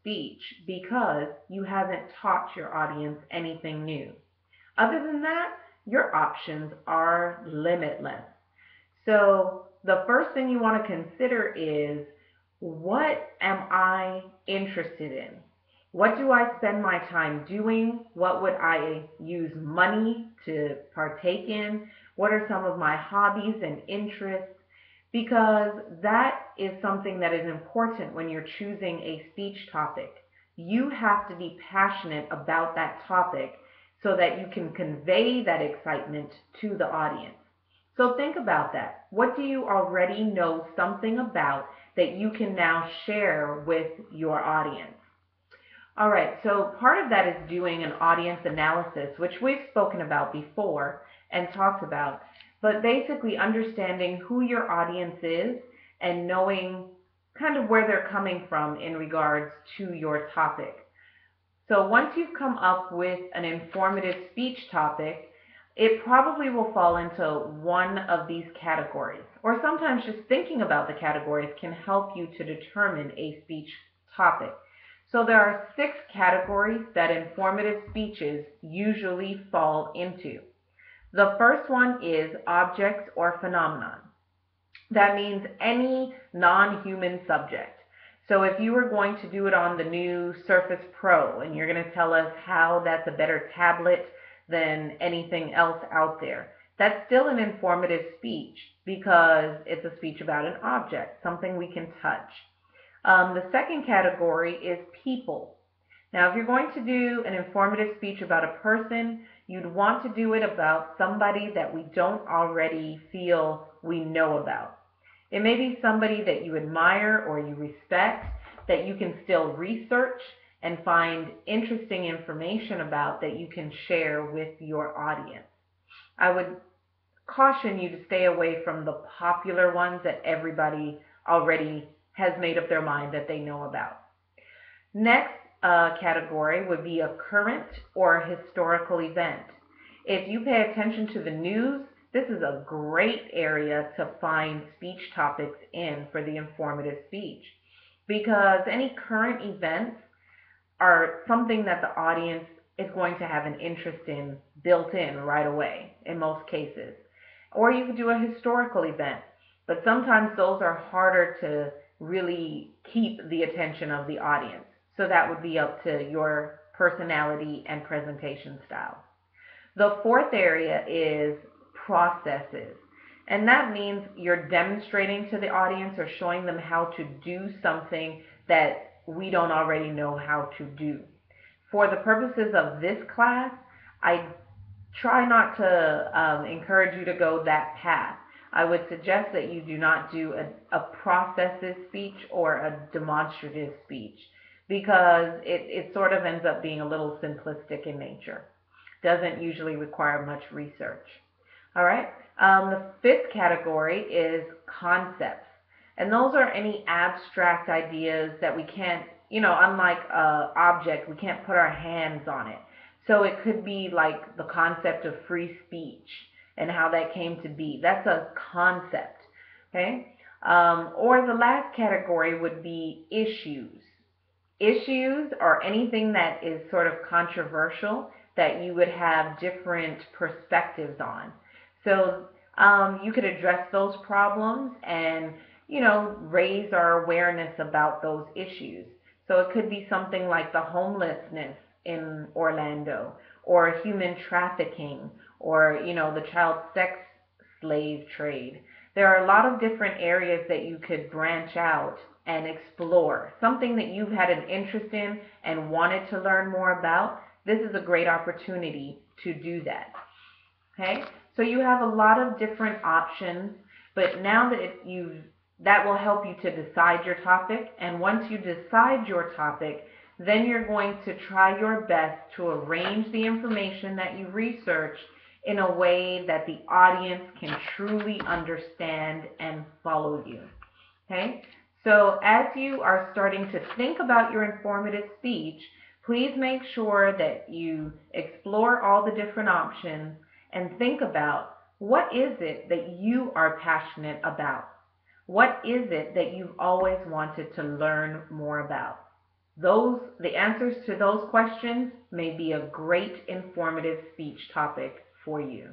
speech because you haven't taught your audience anything new. Other than that, your options are limitless. So the first thing you want to consider is, what am I interested in? What do I spend my time doing? What would I use money to partake in? What are some of my hobbies and interests? Because that is something that is important when you're choosing a speech topic. You have to be passionate about that topic so that you can convey that excitement to the audience. So think about that. What do you already know something about that you can now share with your audience? All right, so part of that is doing an audience analysis, which we've spoken about before and talked about, but basically understanding who your audience is and knowing kind of where they're coming from in regards to your topic. So once you've come up with an informative speech topic, it probably will fall into one of these categories. Or sometimes just thinking about the categories can help you to determine a speech topic. So there are 6 categories that informative speeches usually fall into. The first one is objects or phenomenon. That means any non-human subject. So if you were going to do it on the new Surface Pro and you're going to tell us how that's a better tablet than anything else out there, that's still an informative speech because it's a speech about an object, something we can touch. The second category is people. Now, if you're going to do an informative speech about a person, you'd want to do it about somebody that we don't already feel we know about. It may be somebody that you admire or you respect that you can still research and find interesting information about that you can share with your audience. I would caution you to stay away from the popular ones that everybody already has made up their mind that they know about. Next category would be a current or historical event. If you pay attention to the news, this is a great area to find speech topics in for the informative speech because any current events are something that the audience is going to have an interest in built in right away in most cases. Or you could do a historical event, but sometimes those are harder to really keep the attention of the audience. So that would be up to your personality and presentation style. The fourth area is processes. And that means you're demonstrating to the audience or showing them how to do something that we don't already know how to do. For the purposes of this class, I try not to encourage you to go that path. I would suggest that you do not do a processes speech or a demonstrative speech because it sort of ends up being a little simplistic in nature. Doesn't usually require much research. All right. The fifth category is concepts. And those are any abstract ideas that we can't, unlike object, we can't put our hands on it. So it could be like the concept of free speech and how that came to be. That's a concept. Okay. Or the last category would be issues. Issues are anything that is sort of controversial that you would have different perspectives on. So you could address those problems and, raise our awareness about those issues. So it could be something like the homelessness in Orlando or human trafficking or, the child sex slave trade. There are a lot of different areas that you could branch out and explore. Something that you've had an interest in and wanted to learn more about, this is a great opportunity to do that. Okay? So you have a lot of different options, but now that will help you to decide your topic. And once you decide your topic, then you're going to try your best to arrange the information that you research in a way that the audience can truly understand and follow you. Okay? So as you are starting to think about your informative speech, please make sure that you explore all the different options and think about, what is it that you are passionate about? What is it that you've always wanted to learn more about? The answers to those questions may be a great informative speech topic for you.